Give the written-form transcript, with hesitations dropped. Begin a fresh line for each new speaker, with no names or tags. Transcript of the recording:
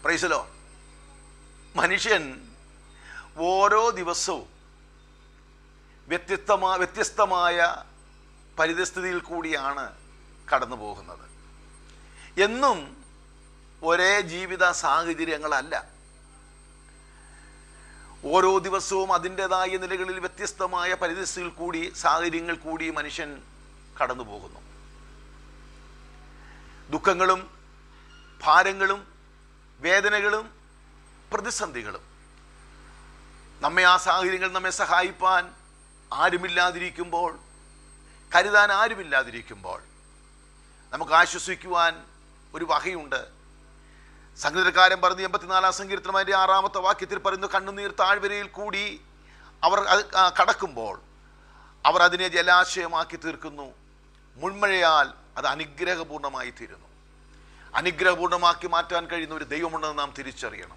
പ്രൈസലോ. മനുഷ്യൻ ഓരോ ദിവസവും വ്യത്യസ്തമായ പരിതസ്ഥിതിയിൽ കൂടിയാണ് കടന്നു പോകുന്നത്. എന്നും ഒരേ ജീവിത സാഹചര്യങ്ങളല്ല. ഓരോ ദിവസവും അതിൻ്റെതായ നിലകളിൽ വ്യത്യസ്തമായ പരിതസ്ഥിതിയിൽ കൂടി സാഹചര്യങ്ങൾ കൂടി മനുഷ്യൻ കടന്നു പോകുന്നു. ദുഃഖങ്ങളും ഭാരങ്ങളും വേദനകളും പ്രതിസന്ധികളും ആ സാഹചര്യങ്ങൾ നമ്മെ സഹായിപ്പാൻ ആരുമില്ലാതിരിക്കുമ്പോൾ, കരുതാൻ ആരുമില്ലാതിരിക്കുമ്പോൾ നമുക്ക് ആശ്വസിക്കുവാൻ ഒരു വകയുണ്ട്. സംഗീതക്കാരൻ പറഞ്ഞു, 84-ാം സങ്കീർത്തനം 6-ാമത്തെ വാക്യത്തിൽ പറയുന്നു, കണ്ണുനീർ താഴ്വരയിൽ കൂടി അവർ കടക്കുമ്പോൾ അവർ അതിനെ ജലാശയമാക്കി തീർക്കുന്നു, മുൾമഴയാൽ അത് അനുഗ്രഹപൂർണമായി തീരുന്നു. അനുഗ്രഹപൂർണമാക്കി മാറ്റാൻ കഴിയുന്ന ഒരു ദൈവമുണ്ടെന്ന് നാം തിരിച്ചറിയണം.